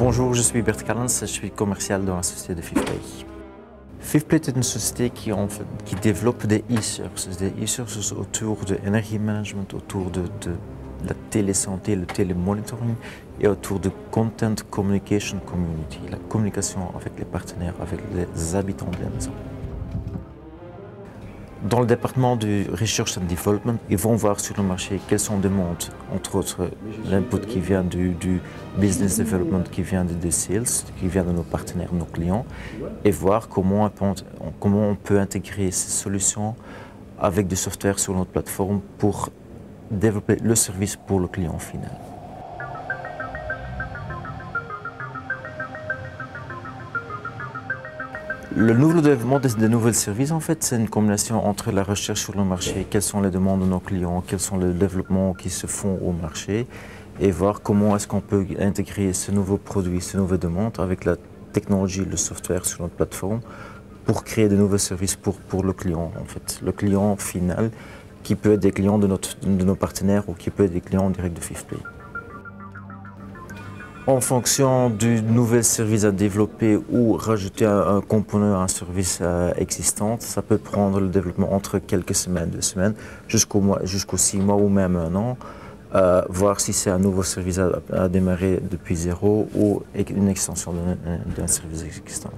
Bonjour, je suis Bert Callens, je suis commercial dans la société de Fifplay. Fifplay est une société qui développe des e-services. Des e-services autour de energy management, autour de la télésanté, le télémonitoring et autour de Content Communication Community, la communication avec les partenaires, avec les habitants de la maison. Dans le département du Research and Development, ils vont voir sur le marché quelles sont les demandes, entre autres l'input qui vient du Business Development, qui vient des sales, qui vient de nos partenaires, nos clients, et voir comment on peut intégrer ces solutions avec du software sur notre plateforme pour développer le service pour le client final. Le nouveau développement des nouveaux services, en fait, c'est une combinaison entre la recherche sur le marché, quelles sont les demandes de nos clients, quels sont les développements qui se font au marché, et voir comment est-ce qu'on peut intégrer ce nouveau produit, ces nouvelles demandes avec la technologie, le software sur notre plateforme pour créer de nouveaux services pour le client, en fait. Le client final qui peut être des clients de nos partenaires ou qui peut être des clients directs de Fifplay. En fonction du nouvel service à développer ou rajouter un component à un service existant, ça peut prendre le développement entre quelques semaines, 2 semaines, jusqu'aux 6 mois ou même 1 an, voir si c'est un nouveau service à démarrer depuis zéro ou une extension d'un service existant.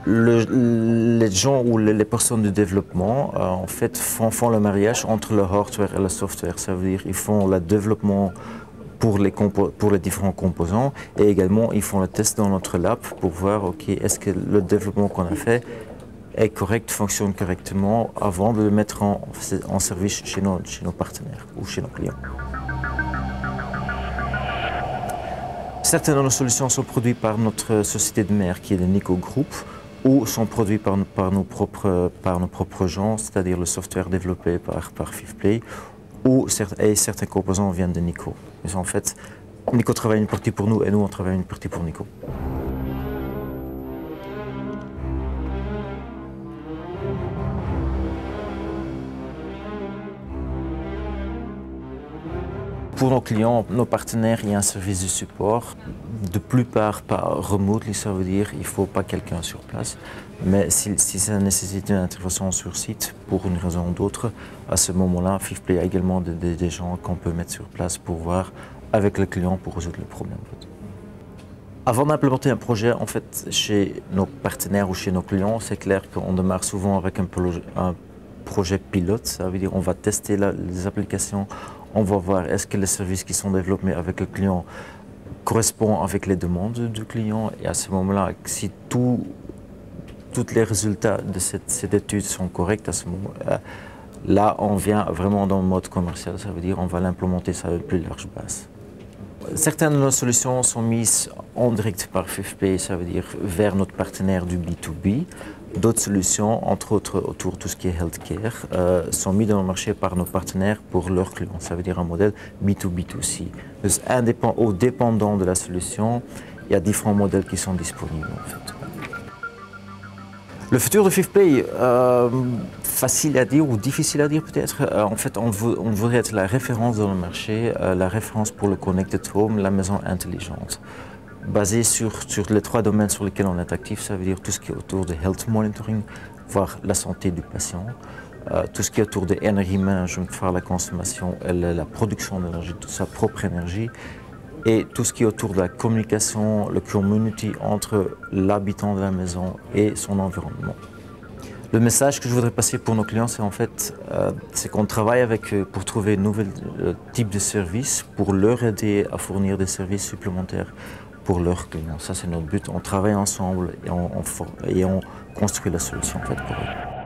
Les gens ou les personnes du développement en fait font le mariage entre le hardware et le software. Ça veut dire qu'ils font le développement pour les différents composants et également ils font le test dans notre lab pour voir est-ce que le développement qu'on a fait est correct, fonctionne correctement avant de le mettre en service chez nos partenaires ou chez nos clients. Certaines de nos solutions sont produites par notre société de mère qui est le Nico Group ou sont produites par nos propres gens, c'est-à-dire le software développé par Fifplay et certains composants viennent de Nico. Mais en fait, Nico travaille une partie pour nous et nous on travaille une partie pour Nico. Pour nos clients, nos partenaires, il y a un service de support, de plupart pas remotely, ça veut dire qu'il ne faut pas quelqu'un sur place. Mais si ça nécessite une intervention sur site, pour une raison ou d'autre, à ce moment-là, Fifplay a également des gens qu'on peut mettre sur place pour voir avec le client pour résoudre le problème. Avant d'implémenter un projet, en fait, chez nos partenaires ou chez nos clients, c'est clair qu'on démarre souvent avec un projet pilote, ça veut dire qu'on va tester les applications, on va voir est-ce que les services qui sont développés avec le client correspondent avec les demandes du client et à ce moment-là, si tous les résultats de cette étude sont corrects, à ce moment-là, là on vient vraiment dans le mode commercial, ça veut dire on va l'implémenter sur une plus large base. Certaines de nos solutions sont mises en direct par Fifplay, ça veut dire vers notre partenaire du B2B. D'autres solutions, entre autres autour de tout ce qui est healthcare, sont mises dans le marché par nos partenaires pour leurs clients. Ça veut dire un modèle B2B2C. Donc, dépendant de la solution, il y a différents modèles qui sont disponibles en fait. Le futur de Fifplay, facile à dire ou difficile à dire peut-être. En fait, on voudrait être la référence dans le marché, la référence pour le Connected Home, la maison intelligente. Basé sur les 3 domaines sur lesquels on est actif, ça veut dire tout ce qui est autour de health monitoring, voir la santé du patient, tout ce qui est autour de energy management, faire la consommation et la production d'énergie, toute sa propre énergie, et tout ce qui est autour de la communication, le community entre l'habitant de la maison et son environnement. Le message que je voudrais passer pour nos clients, c'est en fait qu'on travaille avec eux pour trouver de nouveaux types de services, pour leur aider à fournir des services supplémentaires pour leurs clients. Ça, c'est notre but. On travaille ensemble et on construit la solution en fait, pour eux.